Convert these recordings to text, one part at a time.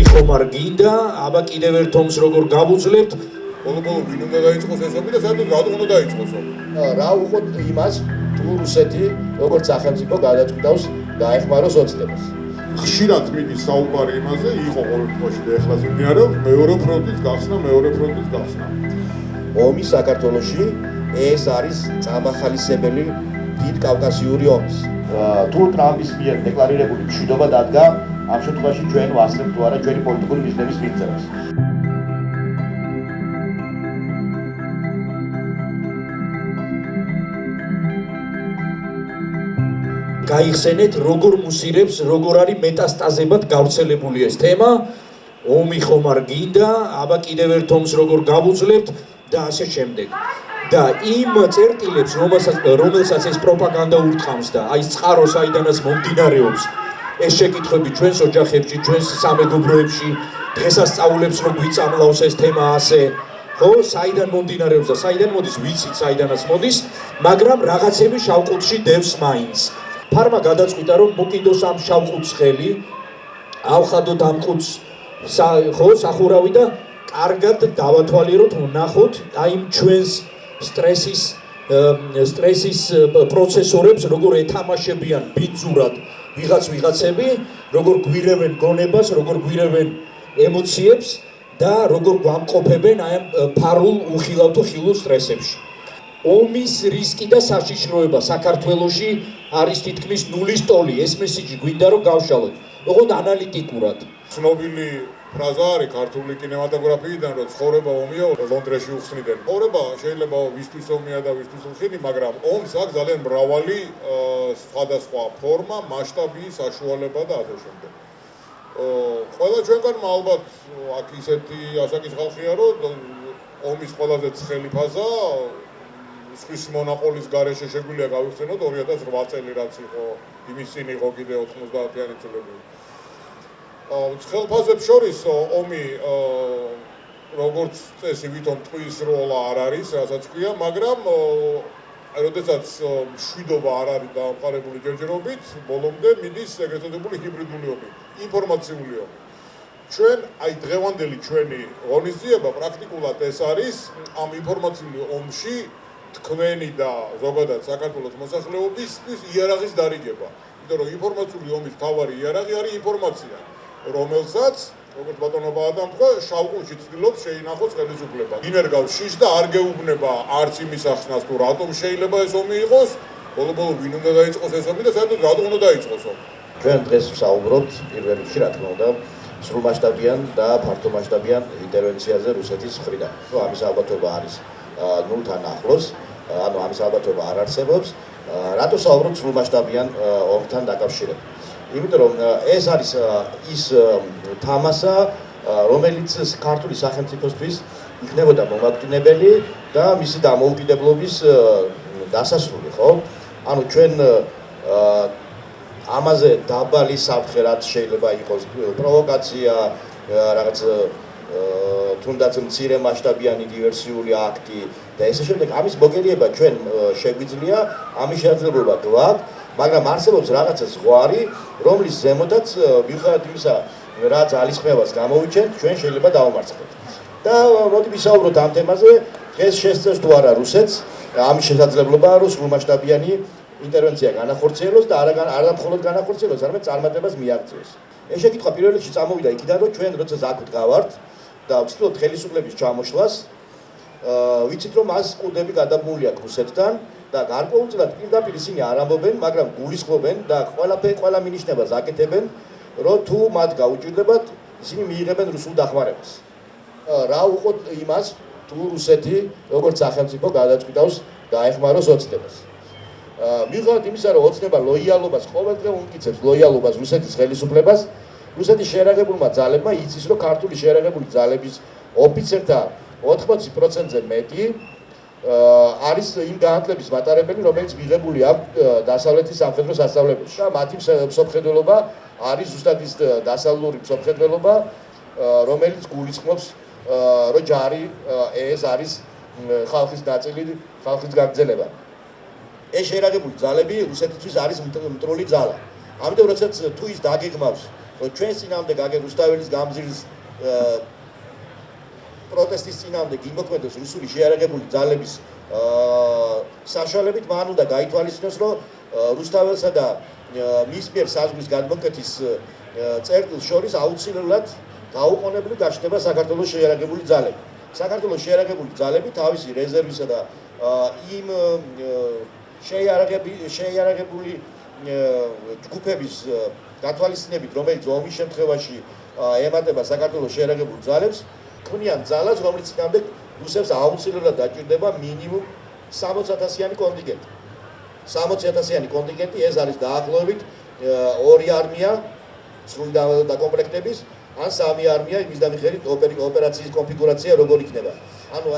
ხომ არ გინდა, აბა კიდევ ერთ ომს როგორ გავუძლებთ. ბოლო-ბოლო ვინ უნდა დაიწყოს ეს ომი და საერთოდ რატომ უნდა დაიწყოს ომი? რა უყოთ იმას, თუ რუსეთი როგორც სახელმწიფო გადაწყვიტავს დაეხმაროს ოცნებას. ხშირად მიდის საუბარი იმაზე, იყო ყოველ შემთხვევაში და ეხლაც მიმდინარეობს მეორე ფრონტის გახსნა. ომი საქართველოში ეს არის წამახალისებელი დიდ კავკასიური ომის. თუ ტრამპის მიერ დეკლარირებული მშვიდობა დადგა, ამ შემთხვევაში ჩვენ ვასწრებთ თუ არა ჩვენი პოლიტიკური მიზნების მიღწევას. გაიხსენეთ, როგორ მუსირებს, როგორ არის მეტასტაზებად გავრცელებული ეს თემა. ომი ხომ არ გინდა, აბა კიდევ ერთ ომს როგორ გავუძლებთ და ასე შემდეგ. და იმ წერტილებს, რომელსაც ეს პროპაგანდა ურტყამს და აი წყარო საიდანაც მომდინარეობს, ეს შეკითხვები ჩვენს ოჯახებში, ჩვენს სამეგობროებში, დღესასწაულებს რომ გვიწამლავს ეს თემა ასე, ხო, საიდან მომდინარეობს და საიდან მოდის, ვიცით საიდანაც მოდის, მაგრამ რაღაცები შავყუთში დევს მაინც. ფარმა გადაწყვიტა რომ მოკიდოს ამ შავყუთს ხელი, ავხადოთ ამ ყუთს ხო, სახურავი და კარგად დავათვალიეროთ, ვნახოთ აი იმ ჩვენს სტრესის პროცესორებს, როგორ ეთამაშებიან ბინძურად ვიღაცები, როგორ გვირევენ გონებას, როგორ გვირევენ ემოციებს და როგორ გვამყოფებენ აი ამ ფარულ უხილავ თუ ხილულ სტრესებში. ომის რისკი და საშიშროება საქართველოში არის თითქმის ნულის ტოლი. ეს მესიჯი გვინდა რომ გავშალოთ. ოღონდ ანალიტიკურად. ცნობილი ფრაზა არის ქართული კინემატოგრაფიიდან, რომ ცხოვრება ომია, ლონდრეში უხსნიდნენ. ცხოვრება შეიძლება ვისთვის ომია და ვისთვის უხსნიდი, მაგრამ ომს აქვს ძალიან მრავალი სხვადასხვა ფორმა, მასშტაბი, საშუალება და ასე შემდეგ. ყველა ჩვენგანმა ალბათ აქ ისეთი ასაკის ხალხია, რომ ომის ყველაზე ცხელი ფაზა სხვის მონაყოლის გარეშე შეგვიძლია გავიხსენოთ 2008 წელი, რაც იყო, იმის წინ იყო კიდე 90-იანი წლები. ცხელ ფაზებს შორის ომი როგორც წესი ვითომ ტყვის როლა არ არის, რასაც ქვია, მაგრამ როდესაც მშვიდობა არ არის დამყარებული ჯერჯერობით, ბოლომდე მიდის ეგრეთ წოდებული ჰიბრიდული ომი, ინფორმაციული ომი. ჩვენ აი დღევანდელი ჩვენი ღონისძიება პრაქტიკულად ეს არის ამ ინფორმაციული ომში თქვენი და ზოგადად საქართველოს მოსახლეობისთვის იარაღის დარიგება. იმიტომ რომ ინფორმაციული ომის მთავარი იარაღი არის ინფორმაცია, რომელსაც, როგორც ბატონო ბადამ თქვა, შავყუთში ცდილობს შეინახოს ხელისუფლება. ინერგავს შიშ და არ გეუბნება არც იმის ახსნას თუ რატომ შეიძლება ეს ომი იყოს, ბოლო-ბოლო ვინ უნდა დაიწყოს ეს ომი და საერთოდ რატომ უნდა დაიწყოს ომი. ჩვენ დღეს ვსაუბრობთ პირველ რიგში, რა თქმა უნდა, სრულმასშტაბიან და ფართომასშტაბიან ინტერვენციაზე რუსეთის მხრიდან. ამის ალბათობა არის ნულთან ახლოს, ანუ ამის ალბათობა არ არსებობს. რატო საუბრობთ სრულმასშტაბიან ომთან დაკავშირებით? იმიტომ რომ ეს არის ის თამასა, რომელიც ქართული სახელმწიფოსთვის იქნებოდა მომაკვდინებელი და მისი დამოუკიდებლობის დასასრული, ხო? ანუ ჩვენ ამაზე დაბალი საფრთხე რაც შეიძლება იყოს პროვოკაცია, რაღაც თუნდაც მცირე მასშტაბიანი დივერსიული აქტი და ესე შემდეგ ამის მოგერიება ჩვენ შეგვიძლია, ამის შესაძლებლობა გვაქვს, მაგრამ არსებობს რაღაცა ზღვარი, რომლის ზემოდაც მიუხედავად იმისა, რა ძალისხმევას გამოვიჩენთ, ჩვენ შეიძლება დავამარცხოთ. და მოდი ვისაუბროთ ამ თემაზე, დღეს შესწევს თუ არა რუსეთს ამის შესაძლებლობა, რომ სრულმასშტაბიანი ინტერვენცია განახორციელოს და არა მხოლოდ განახორციელოს, არამედ წარმატებას მიაღწიოს. ეს შეკითხვა პირველ რიგში წამოვიდა იქიდან, რომ ჩვენ როცა ზაქვთ გავართ და ვცდილობთ ხელისუფლების ჩამოშლას, ვიცით რომ მას კუდები გადაბმული აქვს რუსეთთან და გარკვეულწილად პირდაპირ ისინი არ ამბობენ, მაგრამ გულისხმობენ და ყველა მინიშნებას აკეთებენ, რომ თუ მათ გაუჭირდებათ, ისინი მიიღებენ რუსულ დახმარებას. რა უყოთ იმას, თუ რუსეთი როგორც სახელმწიფო გადაწყვიტავს დაეხმაროს ოცნებას. მიუხედავად იმისა, რომ ოცნება ლოიალობას ყოველდღე უმტკიცებს ლოიალობას რუსეთის ხელისუფლებას, რუსეთის შეერაღებულმა ძალებმა იცის, რომ ქართული შეერაღებული ძალების ოფიცერთა 80%-ზე მეტი არის იმ განათლების მატარებელი, რომელიც მიღებული აქვს დასავლეთის სამხედრო სასწავლებელში. მათი მსოფლმხედველობა არის ზუსტად ის დასავლური მსოფლმხედველობა, რომელიც გულისხმობს, რომ ჯარი ეს არის ხალხის ნაწილი, ხალხის გაგრძელება. ეს შეერაღებული ძალები რუსეთისთვის არის მტრული ძალა. ამიტომ როდესაც თუ ის დაგეგმავს რომ ჩვენ წინამდე გაგე რუსთაველის გამზირის პროტესტის წინამდე გიმოქმედოს რუსული შეიარაღებული ძალების საშუალებით მან უნდა გაითვალისწინოს, რომ რუსთაველსა და მის მიერ საზღვრის გადმოკეთის წერტილს შორის აუცილებლად გაუყონებლივ გაჩნდება საქართველოს შეიარაღებული ძალები. საქართველოს შეიარაღებული ძალები თავისი რეზერვისა და იმ შეიარაღებული ჯგუფების გათვალისწინებით, რომელიც ომის შემთხვევაში ემატება საქართველოს შეიარაღებულ ძალებს, ქმნიან ძალას, რომელიც წინამდე რუსებს აუცილებლად დაჭირდება მინიმუმ 60,000-იანი კონტინგენტი. 60,000-იანი კონტინგენტი ეს არის დაახლოებით 2 არმია სრული დაკომპლექტების ან 3 არმია იმის და მიხედვით ოპერაციის კონფიგურაცია როგორ იქნება. ანუ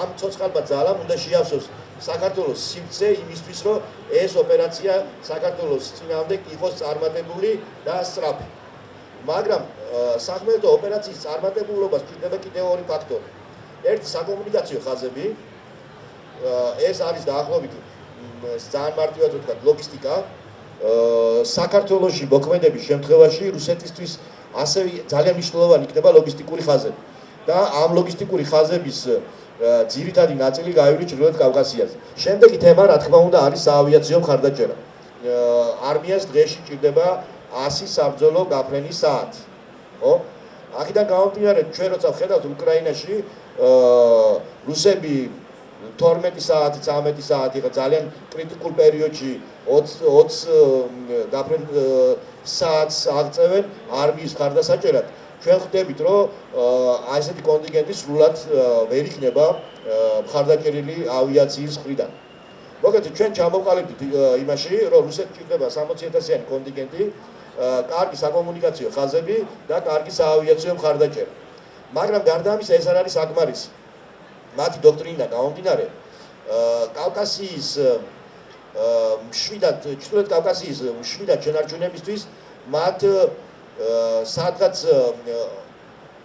ამ ცოცხალმა ძალამ უნდა შეავსოს საქართველოს სივრცე იმისთვის, რომ ეს ოპერაცია საქართველოს წინამდე იყოს წარმატებული და სწრაფი. მაგრამ სახმელეთო ოპერაციის წარმატებულობას ჭირდება კიდევ ორი ფაქტორი. ერთი საკომუნიკაციო ხაზები, ეს არის დაახლოებით ძალიან მარტივად ვთქვათ, ლოგისტიკა. საქართველოში მოქმედების შემთხვევაში რუსეთისთვის ასევე ძალიან მნიშვნელოვანი იქნება ლოგისტიკური ხაზები. და ამ ლოგისტიკური ხაზების ძირითადი ნაწილი გაივლის ჩრდილოეთ კავკასიაზე. შემდეგი თემა, რა თქმა უნდა, არის საავიაციო მხარდაჭერა. არმიას დღეში ჭირდება 100 საბრძოლო გაფრენის საათი. ხო? აქედან გამომდინარე, ჩვენ როცა ვხედავთ უკრაინაში, რუსები 12 საათი, 13 საათი ძალიან კრიტიკულ პერიოდში 20 გაფრენ საათს აღწევენ არმიის მხარდასაჭერად. ჩვენ ხვდებით, რომ ასეთი კონტინგენტი სრულად ვერ იქნება მხარდაჭერილი ავიაციის მხრიდან. მოგეთ, ჩვენ ჩამოვყალიბდით იმაში, რომ რუსეთს ჭირდება 60,000-იანი კონტინგენტი, კარგი საკომუნიკაციო ხაზები და კარგი საავიაციო მხარდაჭერა. მაგრამ გარდა ამისა, ეს არ არის საკმარისი. მათი დოქტრინიდან გამომდინარე, კავკასიის მშვიდად, ჩრდილოეთ კავკასიის მშვიდად შენარჩუნებისთვის მათ სადღაც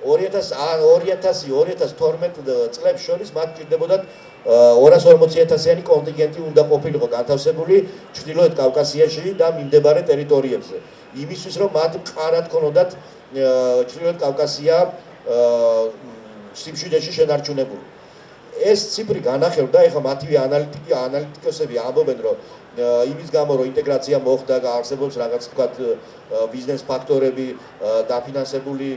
2000-2012 წლებს შორის მათ ჭირდებოდათ 240,000-იანი კონტინგენტი უნდა ყოფილიყო განთავსებული ჩრდილოეთ კავკასიაში და მიმდებარე ტერიტორიებზე. იმისთვის, რომ მათ მყარად ქონოდათ ჩრდილოეთ კავკასია სიმშვიდეში შენარჩუნებული. ეს ციფრი განახელდა, ეხლა მათივე ანალიტიკოსები ამბობენ, რომ იმის გამო, რომ ინტეგრაცია მოხდა, არსებობს რაღაც თქვათ ბიზნეს ფაქტორები, დაფინანსებული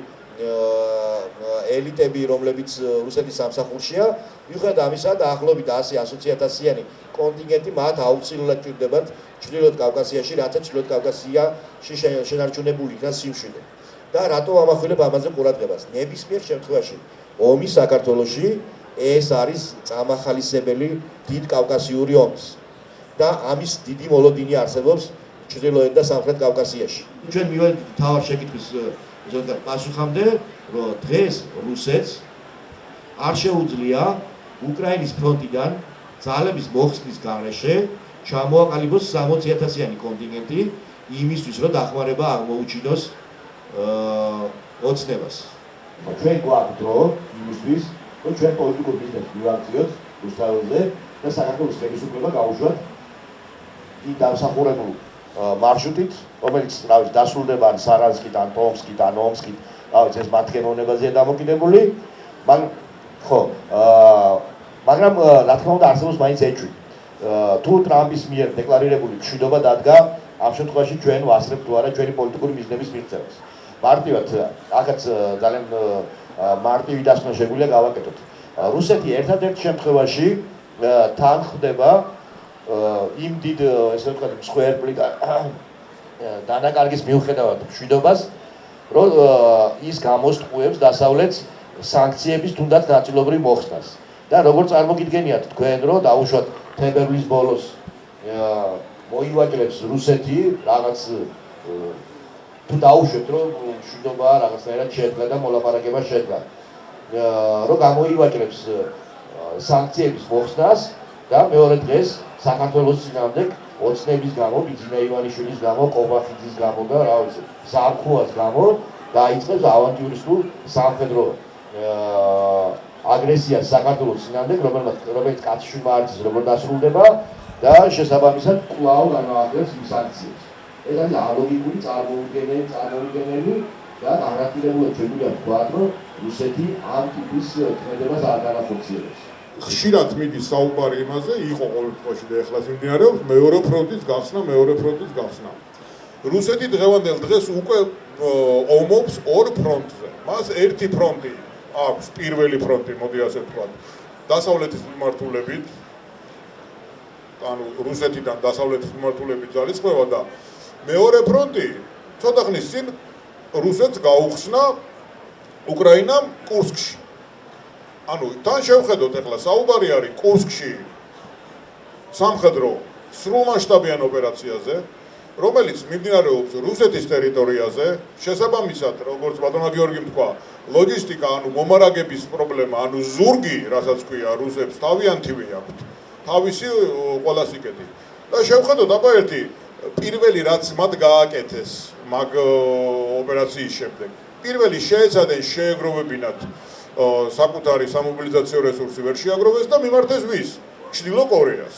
ელიტები, რომლებიც რუსეთის სამსახურშია, მიუხედავად ამისა, დაახლოებით 100-120,000-იანი კონტინგენტი მათ აუცილებლად ჭირდებათ ჩრდილოეთ კავკასიაში, რათა ჩრდილოეთ კავკასიაში შენარჩუნებული იქნას სიმშვიდე. და რატო ამახვილებ ამაზე ყურადღებას? ნებისმიერ შემთხვევაში ომი საქართველოში ეს არის წამახალისებელი დიდ კავკასიური ომის და ამის დიდი მოლოდინი არსებობს ჩრდილოეთ და სამხრეთ კავკასიაში. ჩვენ მივედით თავარ შეკითხვის ზოგადად პასუხამდე, რომ დღეს რუსეთს არ შეუძლია უკრაინის ფრონტიდან ძალების მოხსნის გარეშე ჩამოაყალიბოს 60,000-იანი კონტინგენტი იმისთვის, რომ დახმარება აღმოუჩინოს ოცნებას. ჩვენ გვაქვს დრო იმისთვის, რომ ჩვენ პოლიტიკურ ბიზნესს მივაქციოთ რუსთაველზე და საქართველოს ხელისუფლება გაუშვათ იმ დამსახურებულ მარშრუტით, რომელიც რავი დასრულდება ან სარანსკიდან, ტომსკიდან, ომსკით, რავი ეს მათ გემოვნებაზეა დამოკიდებული, მაგრამ რა თქმა უნდა არსებობს მაინც ეჭვი. თუ ტრამპის მიერ დეკლარირებული მშვიდობა დადგა, ამ შემთხვევაში ჩვენ ვასწრებთ თუ არა ჩვენი პოლიტიკური მიზნების მიღწევას. მარტივად, აქაც ძალიან მარტივი დასკვნა შეგვიძლია გავაკეთოთ. რუსეთი ერთადერთ შემთხვევაში თან ხდება იმ დიდ ესე ვთქვათ მსხვერპლი დანაკარგის მიუხედავად მშვიდობას, რომ ის გამოსტყუებს დასავლეთს სანქციების თუნდაც ნაწილობრივ მოხსნას. და როგორც წარმოგიდგენიათ თქვენ, რომ დაუშვათ თებერვლის ბოლოს მოივაჭრებს რუსეთი რაღაც თუ დაუშვებთ, რომ მშვიდობა რაღაცნაირად შედგა და მოლაპარაკება შედგა. რომ გამოივაჭრებს სანქციების მოხსნას და მეორე დღეს საქართველოს წინააღმდეგ ოცნების გამო, ბიძინა ივანიშვილის გამო, ყობახიძის გამო და რა ვიცი, ზარქუას გამო დაიწყებს ავანტიურისტულ სამხედრო აგრესიას საქართველოს წინააღმდეგ, რომელიც კაცშვილმა არჩის როგორ დასრულდება და შესაბამისად კვლავ განააღებს იმ სანქციებს. ეს არის ალოგიკური წარმოუდგენელი და განაპირობებულად შეგვიძლია ვთქვათ, რომ რუსეთი ამ ტიპის ქმედებას არ განახორციელებს. ხშირად მიდის საუბარი იმაზე, იყო ყოველ შემთხვევაში და ეხლაც მიმდინარეობს მეორე ფრონტის გახსნა. რუსეთი დღევანდელ დღეს უკვე ომობს ორ ფრონტზე. მას ერთი ფრონტი აქვს, პირველი ფრონტი, მოდი ასე ვთქვათ, დასავლეთის მიმართულებით, ანუ რუსეთიდან დასავლეთის მიმართულებით ძალისხმევა და მეორე ფრონტი ცოტა ხნის წინ რუსეთს გაუხსნა უკრაინამ კურსკში. ანუ თან შევხედოთ ახლა საუბარი არის კურსკში სამხედრო სრულმასშტაბიან ოპერაციაზე, რომელიც მიმდინარეობს რუსეთის ტერიტორიაზე, შესაბამისად, როგორც ბატონმა გიორგიმ თქვა, ლოჯისტიკა, ანუ მომარაგების პრობლემა, ანუ ზურგი, რასაც ქვია რუსებს, თავიანთივე აქვთ, თავისი ყველასიკეთი. და შევხედოთ აბა ერთი პირველი რაც მათ გააკეთეს მაგ ოპერაციის შემდეგ. პირველი შეეცადნენ შეეგროვებინათ საკუთარი სამობილიზაციო რესურსი ვერ შეაგროვეს და მიმართეს ვის? ჩრდილო კორეას.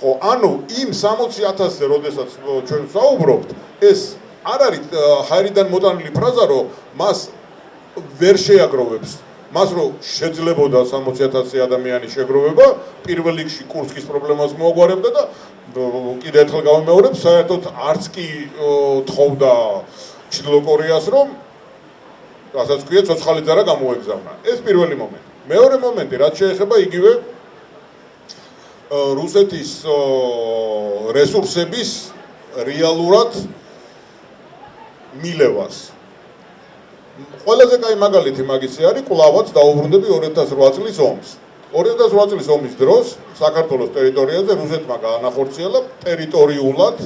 ხო, ანუ იმ 60,000-ზე, როდესაც ჩვენ საუბრობთ, ეს არ არის ჰაერიდან მოტანილი ფრაზა, რომ მას ვერ შეაგროვებს. მას რომ შეძლებოდა 60,000 ადამიანის შეგროვება, პირველ რიგში კურსკის პრობლემას მოაგვარებდა და კიდე ერთხელ გავიმეორებ, საერთოდ არც კი თხოვდა ჩრდილო კორეას, რომ რასაც ქვია, ცოცხალი ძარა გამოეგზავნა. ეს პირველი მომენტი. მეორე მომენტი, რაც შეეხება იგივე რუსეთის რესურსების რეალურად მილევას. ყველაზე კაი მაგალითი მაგისი არის, კვლავაც დაუბრუნდები 2008 წლის ომს. 2008 წლის ომის დროს საქართველოს ტერიტორიაზე რუსეთმა გაანახორციელა ტერიტორიულად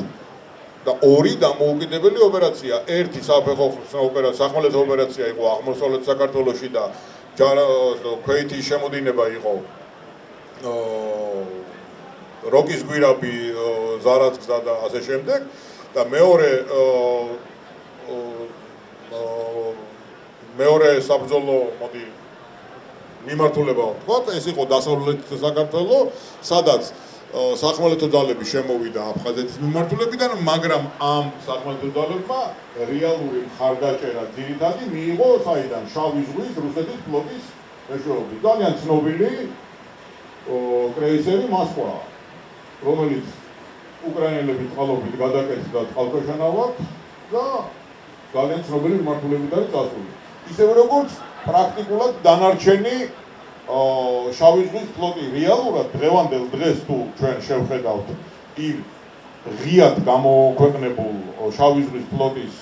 და ორი დამოუკიდებელი ოპერაცია. ერთი სახმელეთო ოპერაცია იყო აღმოსავლეთ საქართველოში და ქვეითის შემოდინება იყო როკის გვირაბი, ზარაცგზა და ასე შემდეგ და მეორე საბრძოლო მიმართულება ვთქვათ, ეს იყო დასავლეთ საქართველო, სადაც სახმელეთო ძალები შემოვიდა აფხაზეთის მიმართულებიდან, მაგრამ ამ სახმელეთო ძალებმა რეალური მხარდაჭერა ძირითადი მიიღო საიდან? შავი ზღვის რუსეთის ფლოტის მეშვეობით. ძალიან ცნობილი კრეისერი მოსკვა, რომელიც უკრაინელების წყალობით გადაკეთდა წყალქვეშანავა და ძალიან ცნობილი მიმართულებით არის წასული. ისევე როგორც პრაქტიკულად დანარჩენი შავი ზღვის ფლოტი რეალურად დღევანდელ დღეს თუ ჩვენ შევხედავთ იმ ღიად გამოქვეყნებულ შავი ზღვის ფლოტის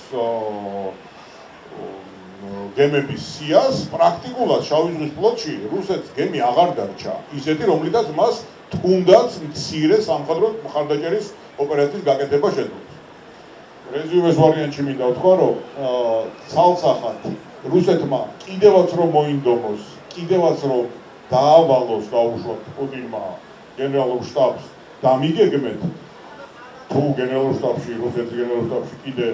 გემების სიას, პრაქტიკულად შავი ზღვის ფლოტში რუსეთს გემი აღარ დარჩა, ისეთი რომლითაც მას თუნდაც მცირე სამხედრო მხარდაჭერის ოპერაციის გაკეთება შეძლოს. რეზიუმეს ვარიანტში მინდა ვთქვა, რომ ცალსახად რუსეთმა კიდევაც რომ მოინდომოს, კიდევაც რომ დაავალოს დაუშვათ პუტინმა გენერალურ შტაბს და მიგეგმეთ თუ გენერალურ შტაბში, რუსეთის გენერალურ შტაბში კიდე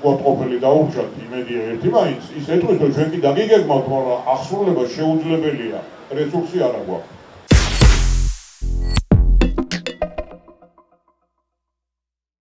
ყოფილი დაურჩათ იმედია ერთი მაინც, ის ეტყვის, რომ ჩვენ კი დაგიგეგმავთ, მაგრამ აღსრულება შეუძლებელია, რესურსი არ აქვს.